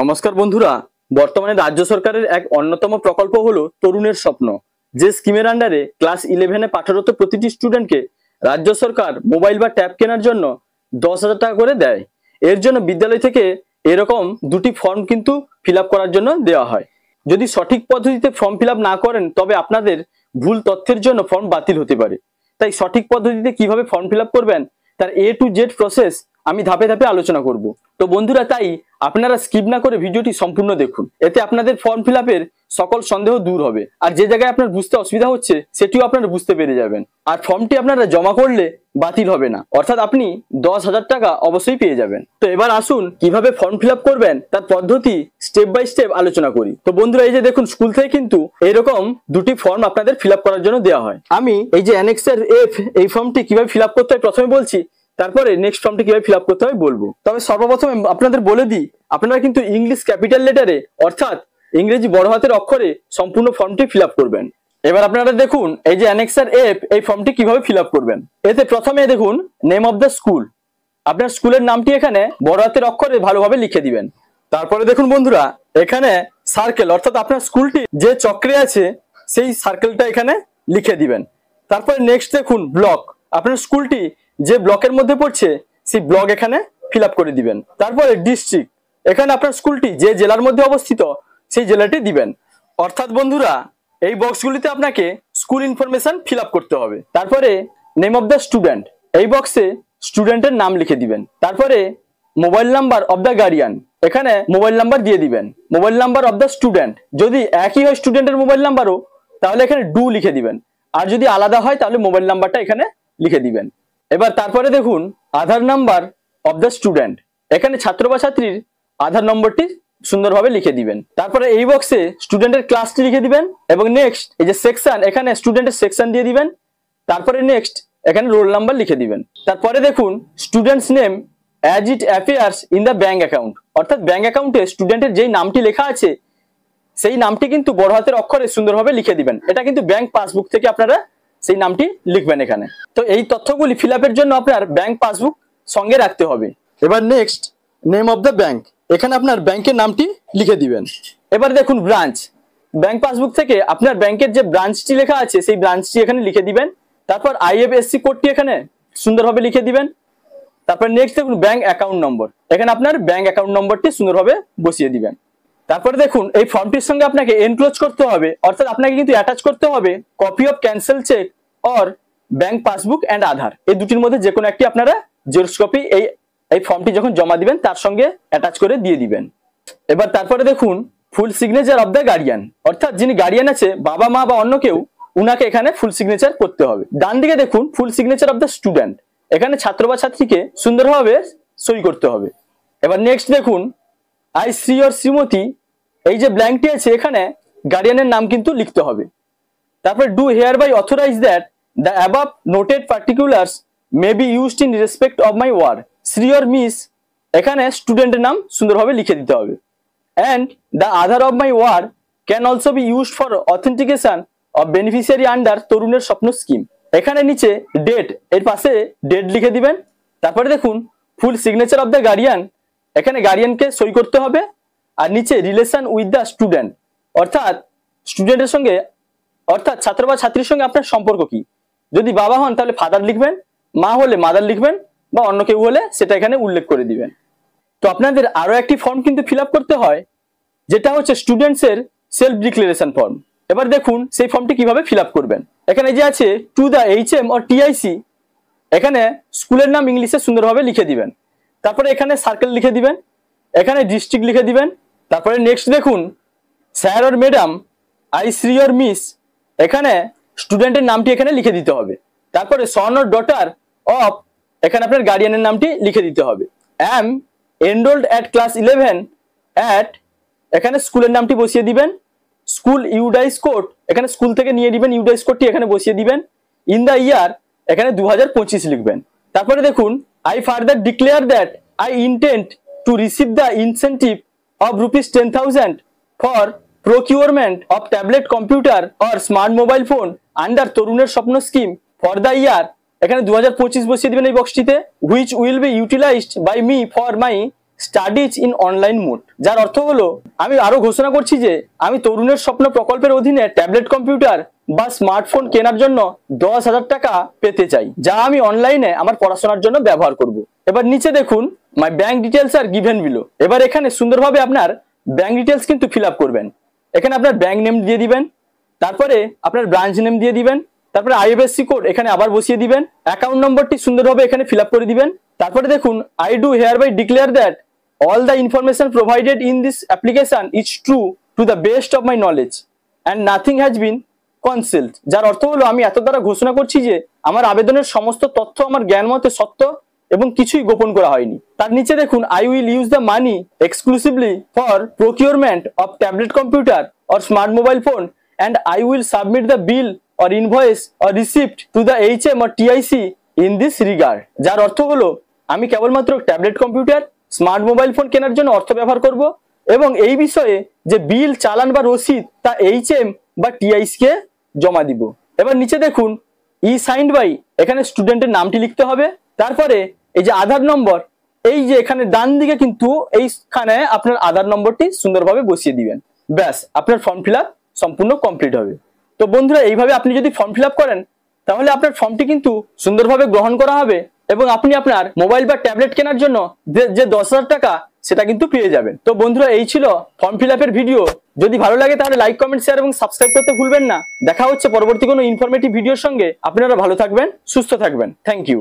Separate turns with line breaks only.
নমস্কার বন্ধুরা, বর্তমানে রাজ্য সরকারের এক অন্যতম প্রকল্প হলো তরুণের স্বপ্ন। যে স্কিমের আন্ডারে ক্লাস 11-এ পাঠরত প্রতিটি স্টুডেন্টকে রাজ্য সরকার মোবাইল বা ট্যাব কেনার জন্য 10,000 টাকা করে দেয়। এর জন্য বিদ্যালয় থেকে এরকম দুটি ফর্ম কিন্তু ফিল আপ করার জন্য দেওয়া হয়। যদি সঠিক পদ্ধতিতে ফর্ম ফিল আপ না করেন তবে আপনাদের ভুল তথ্যের জন্য ফর্ম বাতিল হতে পারে। তাই সঠিক পদ্ধতিতে কিভাবে ফর্ম ফিল আপ করবেন তার A to Z প্রসেস আমি ধাপে ধাপে আলোচনা করব। তো বন্ধুরা, তাই আপনারা স্কিপ না করে ভিডিওটি সম্পূর্ণ দেখুন। এতে আপনাদের ফর্ম ফিল আপের সকল সন্দেহ দূর হবে, আর যে জায়গায় আপনার বুঝতে অসুবিধা হচ্ছে সেটিও আপনারা বুঝতে পেরে যাবেন। আর ফর্মটি আপনারা জমা করলে বাতিল হবে না, অর্থাৎ আপনি 10,000 টাকা অবশ্যই পেয়ে যাবেন। তো এবার আসুন কিভাবে ফর্ম ফিল আপ করবেন তার পদ্ধতি স্টেপ বাই স্টেপ আলোচনা করি। তো বন্ধুরা, এই যে দেখুন, স্কুল থেকে কিন্তু এরকম দুটি ফর্ম আপনাদের ফিল আপ করার জন্য দেওয়া হয়। আমি এই যে অ্যানেক্সার F এই ফর্মটি কিভাবে ফিল আপ করতে হয় প্রথমে বলছি, তারপরে নেক্সট ফর্মটি কিভাবে ফিল আপ করতে হয় বলবো। তবে সর্বপ্রথমে আপনাদের বলে দিই, আপনারা কিন্তু ইংলিশ ক্যাপিটাল লেটারে অর্থাৎ ইংরেজি বড় হাতের অক্ষরে সম্পূর্ণ ফর্মটি ফিল আপ করবেন। এবার আপনারা দেখুন এই যে অ্যানেক্সার F এই ফর্মটি কিভাবে ফিল আপ করবেন। এতে প্রথমে দেখুন নেম অফ দ্য স্কুল, আপনার স্কুলের নামটি এখানে বড় হাতের অক্ষরে ভালোভাবে লিখে দিবেন। তারপরে দেখুন বন্ধুরা, এখানে সার্কেল অর্থাৎ আপনার স্কুলটি যে চক্রে আছে সেই সার্কেলটা এখানে লিখে দিবেন। তারপরে নেক্সট দেখুন ব্লক, আপনার স্কুলটি যে ব্লকের মধ্যে পড়ছে সেই ব্লক এখানে ফিল আপ করে দিবেন। তারপরে ডিস্ট্রিক্ট, এখানে আপনার স্কুলটি যে জেলার মধ্যে অবস্থিত সেই জেলাটি দিবেন। অর্থাৎ বন্ধুরা, এই বক্সগুলিতে আপনাকে স্কুল ইনফরমেশন ফিল আপ করতে হবে। তারপরে নেম অফ দ্য স্টুডেন্ট, এই বক্সে স্টুডেন্টের নাম লিখে দিবেন। তারপরে mobile number of the guardian, এখানে মোবাইল নাম্বার দিয়ে দিবেন। Mobile number of the student, যদি একই হয় স্টুডেন্টের মোবাইল নাম্বারও তাহলে এখানে ডু লিখে দিবেন, আর যদি আলাদা হয় তাহলে মোবাইল নাম্বারটা এখানে লিখে দিবেন। এবার তারপরে দেখুন আধার নাম্বার অফ দ্য স্টুডেন্ট, এখানে ছাত্র বা ছাত্রীর আধার নম্বরটি সুন্দরভাবে লিখে দিবেন। তারপরে এই বক্সে স্টুডেন্টের ক্লাসটি লিখে দিবেন এবং নেক্সট এই যে সেকশন, এখানে স্টুডেন্টের সেকশন দিয়ে দিবেন। তারপরে নেক্সট এখানে রোল নাম্বার লিখে দিবেন। তারপরে দেখুন students name as it appears in the bank account, অর্থাৎ ব্যাংক অ্যাকাউন্টে স্টুডেন্টের যেই নামটি লেখা আছে সেই নামটি কিন্তু বড় হাতের অক্ষরে সুন্দরভাবে লিখে দিবেন। এটা কিন্তু ব্যাংক পাসবুক থেকে আপনারা সেই নামটি লিখবেন এখানে। তো এই তথ্যগুলি ফিল আপের জন্য আপনার ব্যাংক পাসবুক সঙ্গে রাখতে হবে। এবার next name of the bank, এখানে আপনার ব্যাংকের নামটি লিখে দিবেন। এবার দেখুন ব্রাঞ্চ, ব্যাংক পাসবুক থেকে আপনার ব্যাংকের যে ব্রাঞ্চটি লেখা আছে সেই ব্রাঞ্চটি এখানে লিখে দিবেন। তারপর IFSC কোডটি এখানে সুন্দরভাবে লিখে দিবেন। তারপর নেক্সট দেখুন ব্যাংক অ্যাকাউন্ট নম্বর, এখানে আপনার ব্যাংক অ্যাকাউন্ট নম্বরটি সুন্দরভাবে বসিয়ে দিবেন। তারপরে দেখুন এই ফর্মটির সঙ্গে আপনাকে এনক্লোজ করতে হবে, অর্থাৎ আপনাকে কিন্তু অ্যাটাচ করতে হবে copy of cancel cheque or bank passbook and Aadhaar, এই দুটির মধ্যে যে কোনো একটি আপনারা জেরক্স কপি এই ফর্মটি যখন জমা দিবেন তার সঙ্গে অ্যাটাচ করে দিয়ে দিবেন। এবার তারপরে দেখুন full signature of the guardian, অর্থাৎ যিনি গার্ডিয়ান আছে বাবা মা বা অন্য কেউ, উনাকে এখানে ফুল সিগনেচার করতে হবে। ডান দিকে দেখুন full signature of the student, এখানে ছাত্র বা ছাত্রীকে সুন্দরভাবে সই করতে হবে। এবার নেক্সট দেখুন আই শ্রী অর শ্রীমতী, এই যে ব্ল্যাঙ্কটি আছে এখানে গার্ডিয়ানের নাম কিন্তু লিখতে হবে। তারপর do hereby authorize that the above noted particulars may be used in respect of my ward, Shri or Miss, এখানে স্টুডেন্টের নাম সুন্দরভাবে লিখে দিতে হবে। And the Aadhaar of my ward can also be used for authentication of beneficiary under তরুণের স্বপ্ন scheme, এখানে নিচে ডেট, এর পাশে ডেট লিখে দিবেন। তারপরে দেখুন full signature of the guardian, এখানে গার্ডিয়ানকে সই করতে হবে। আর নিচে রিলেশন উইথ দ্য স্টুডেন্ট, অর্থাৎ স্টুডেন্টের সঙ্গে অর্থাৎ ছাত্র বা ছাত্রীর সঙ্গে আপনার সম্পর্ক কি, যদি বাবা হন তাহলে ফাদার লিখবেন, মা হলে মাদার লিখবেন, বা অন্য কেউ হলে সেটা এখানে উল্লেখ করে দিবেন। তো আপনাদের আরো একটি ফর্ম কিন্তু ফিল আপ করতে হয়, যেটা হচ্ছে স্টুডেন্টসের সেলফ ডিক্লারেশন ফর্ম। এবার দেখুন সেই ফর্মটি কিভাবে ফিল আপ করবেন। এখানে যে আছে to the HM or TIC, এখানে স্কুলের নাম ইংলিশে সুন্দরভাবে লিখে দিবেন। তারপরে এখানে সার্কেল লিখে দিবেন, এখানে ডিস্ট্রিক্ট লিখে দিবেন। তারপরে নেক্সট দেখুন sir or madam, I Shri or Miss, এখানে স্টুডেন্টের নামটি এখানে লিখে দিতে হবে। তারপরে সন অর ডটার অফ, এখানে আপনার গার্ডিয়ানের নামটি লিখে দিতে হবে। অ্যাম এনরোলড অ্যাট ক্লাস 11 অ্যাট, এখানে স্কুলের নামটি বসিয়ে দিবেন। স্কুল ইউডাইস কোড, এখানে স্কুল থেকে নিয়ে দিবেন, ইউডাইস কোডটি এখানে বসিয়ে দিবেন। ইন দ্য ইয়ার, এখানে 2025 লিখবেন। তারপরে দেখুন I further declare that I intend to receive the incentive of rupees 10,000 for procurement of tablet computer or smart mobile phone under তরুণের স্বপ্ন স্কিম for the year, এখানে 2025 বসিয়ে দিবেন এই বক্সটিতে, which will be utilized by me for my studies in online mode, যার অর্থ হলো আমি আরো ঘোষণা করছি যে আমি তরুণের স্বপ্ন প্রকল্পের অধীনে ট্যাবলেট কম্পিউটার বা স্মার্টফোন কেনার জন্য 10,000 টাকা পেতে চাই, যা আমি অনলাইনে আমার পড়াশোনার জন্য ব্যবহার করব। এবার নিচে দেখুন my bank details are given below. এবার এখানে সুন্দরভাবে আপনার ব্যাংক ডিটেলস কিন্তু ফিল আপ করবেন। এখানে আপনার ব্যাংক নেম দিয়ে দিবেন, তারপরে আপনার ব্রাঞ্চ নেম দিয়ে দিবেন, তারপরে আইএফএসসি কোড এখানে আবার বসিয়ে দিবেন, অ্যাকাউন্ট নম্বরটি সুন্দরভাবে এখানে ফিল আপ করে দিবেন। তারপরে দেখুন I do hereby declare that all the information provided in this application is true to the best of my knowledge and nothing has been concealed, যার অর্থ হলো আমি এত দ্বারা ঘোষণা করছি যে আমার আবেদনের সমস্ত তথ্য আমার জ্ঞান মতে সত্য এবং কিছুই গোপন করা হয়নি। তার নিচে দেখুন I will use the money exclusively for procurement of tablet computer or smart mobile phone and I will submit the bill or invoice or receipt to the HM or TIC in this regard, যার অর্থ হলো আমি কেবলমাত্র tablet computer smart mobile phone কেনার জন্য অর্থ ব্যবহার করব এবং এই বিষয়ে যে বিল চালান বা রসিদ তা HM বা TIC কে জমা দিব। এবার নিচে দেখুন ই সাইন্ড বাই, এখানে স্টুডেন্টের নামটি লিখতে হবে, তারপরে এই যে আধার নম্বর, এই যে এখানে ডান দিকে কিন্তু এইখানে আপনার আধার নম্বরটি সুন্দরভাবে বসিয়ে দিবেন। ব্যাস আপনার ফর্ম ফিল আপ সম্পূর্ণ কমপ্লিট হবে। তো বন্ধুরা এইভাবে আপনি যদি ফর্ম ফিল আপ করেন তাহলে আপনার ফর্মটি কিন্তু সুন্দরভাবে গ্রহণ করা হবে এবং আপনি আপনার মোবাইল বা ট্যাবলেট কেনার জন্য যে 10,000 টাকা সেটা কিন্তু পেয়ে যাবেন। তো বন্ধুরা এই ছিল ফর্ম ফিল আপের ভিডিও। যদি ভালো লাগে তাহলে লাইক, কমেন্ট, শেয়ার এবং সাবস্ক্রাইব করতে ভুলবেন না। দেখা হচ্ছে পরবর্তী কোনো ইনফরমেটিভ ভিডিওর সঙ্গে। আপনারা ভালো থাকবেন, সুস্থ থাকবেন। Thank you.